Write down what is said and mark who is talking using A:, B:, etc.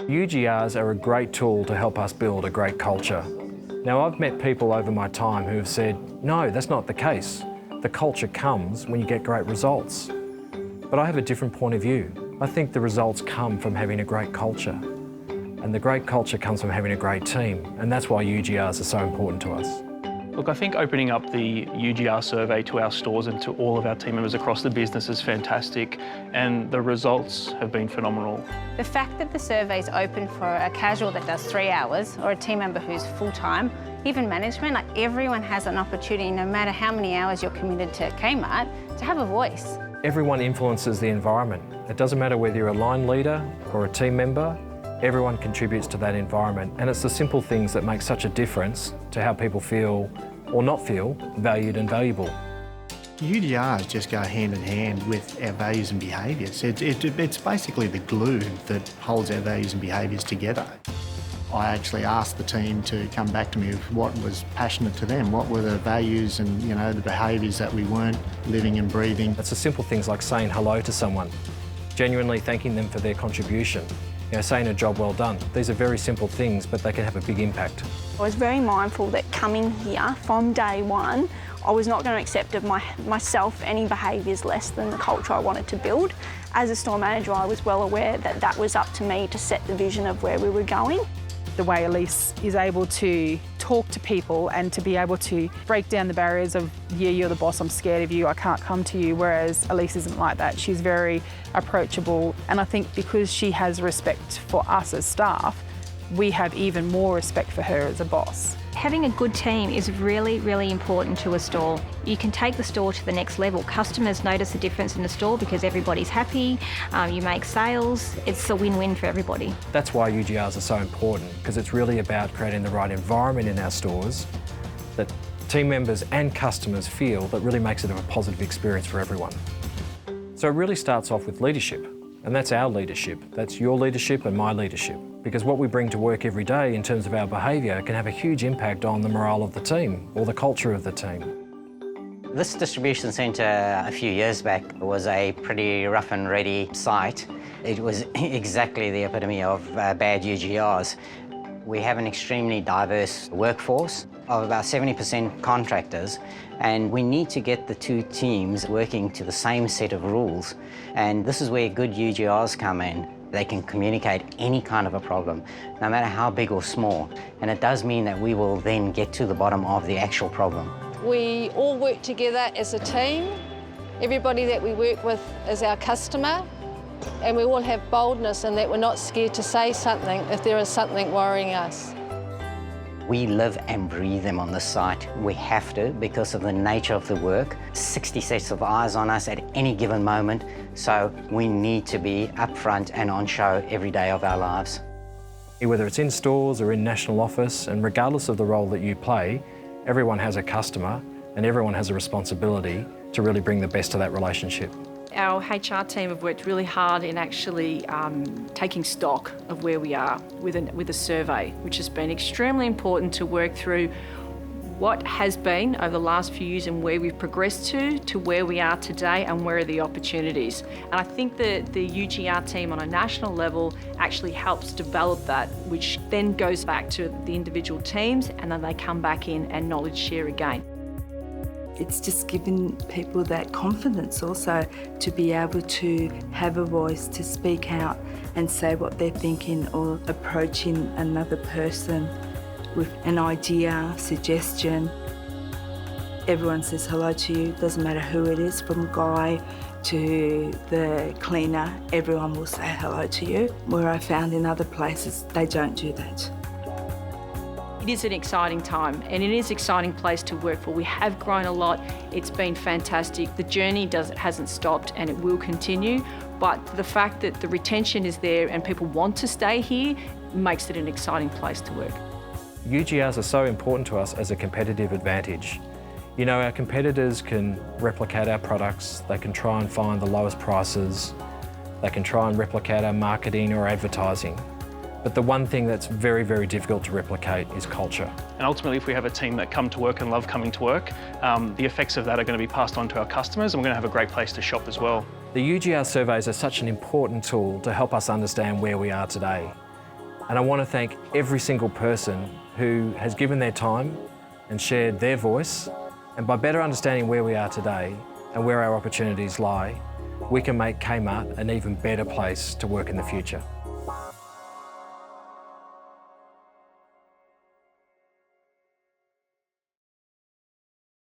A: UGRs are a great tool to help us build a great culture. Now, I've met people over my time who have said, no, that's not the case. The culture comes when you get great results. But I have a different point of view. I think the results come from having a great culture. And the great culture comes from having a great team. And that's why UGRs are so important to us.
B: Look, I think opening up the UGR survey to our stores and to all of our team members across the business is fantastic, and the results have been phenomenal.
C: The fact that the survey is open for a casual that does 3 hours or a team member who's full-time, even management, like everyone has an opportunity, no matter how many hours you're committed to Kmart, to have a voice.
A: Everyone influences the environment. It doesn't matter whether you're a line leader or a team member, everyone contributes to that environment, and it's the simple things that make such a difference to how people feel or not feel valued and valuable.
D: UGRs just go hand in hand with our values and behaviours. It's basically the glue that holds our values and behaviours together. I actually asked the team to come back to me with what was passionate to them, what were the values and the behaviours that we weren't living and breathing.
A: It's the simple things like saying hello to someone, genuinely thanking them for their contribution, saying a job well done. These are very simple things, but they can have a big impact.
E: I was very mindful that coming here from day one, I was not going to accept of myself any behaviours less than the culture I wanted to build. As a store manager, I was well aware that that was up to me to set the vision of where we were going.
F: The way Elise is able to talk to people and to be able to break down the barriers of, yeah, you're the boss, I'm scared of you, I can't come to you, whereas Elise isn't like that. She's very approachable, and I think because she has respect for us as staff, we have even more respect for her as a boss.
G: Having a good team is really, really important to a store. You can take the store to the next level. Customers notice a difference in the store because everybody's happy, you make sales, it's a win-win for everybody.
A: That's why UGRs are so important, because it's really about creating the right environment in our stores that team members and customers feel that really makes it a positive experience for everyone. So it really starts off with leadership, and that's our leadership. That's your leadership and my leadership. Because what we bring to work every day in terms of our behaviour can have a huge impact on the morale of the team or the culture of the team.
H: This distribution centre a few years back was a pretty rough and ready site. It was exactly the epitome of bad UGRs. We have an extremely diverse workforce of about 70% contractors, and we need to get the two teams working to the same set of rules. And this is where good UGRs come in. They can communicate any kind of a problem, no matter how big or small. And it does mean that we will then get to the bottom of the actual problem.
I: We all work together as a team. Everybody that we work with is our customer, and we all have boldness in that we're not scared to say something if there is something worrying us.
H: We live and breathe them on this site. We have to because of the nature of the work. 60 sets of eyes on us at any given moment, so we need to be upfront and on show every day of our lives.
A: Whether it's in stores or in national office, and regardless of the role that you play, everyone has a customer and everyone has a responsibility to really bring the best to that relationship.
J: Our HR team have worked really hard in actually taking stock of where we are with a survey, which has been extremely important to work through what has been over the last few years and where we've progressed to where we are today and where are the opportunities. And I think that the UGR team on a national level actually helps develop that, which then goes back to the individual teams, and then they come back in and knowledge share again.
K: It's just giving people that confidence also to be able to have a voice, to speak out and say what they're thinking, or approaching another person with an idea, suggestion. Everyone says hello to you, doesn't matter who it is, from Guy to the cleaner, everyone will say hello to you. Where I found in other places, they don't do that.
J: It is an exciting time, and it is an exciting place to work for. We have grown a lot. It's been fantastic. The journey hasn't stopped, and it will continue. But the fact that the retention is there and people want to stay here makes it an exciting place to work.
A: UGRs are so important to us as a competitive advantage. Our competitors can replicate our products. They can try and find the lowest prices. They can try and replicate our marketing or advertising. But the one thing that's very, very difficult to replicate is culture.
B: And ultimately, if we have a team that come to work and love coming to work, the effects of that are going to be passed on to our customers, and we're going to have a great place to shop as well.
A: The UGR surveys are such an important tool to help us understand where we are today. And I want to thank every single person who has given their time and shared their voice. And by better understanding where we are today and where our opportunities lie, we can make Kmart an even better place to work in the future.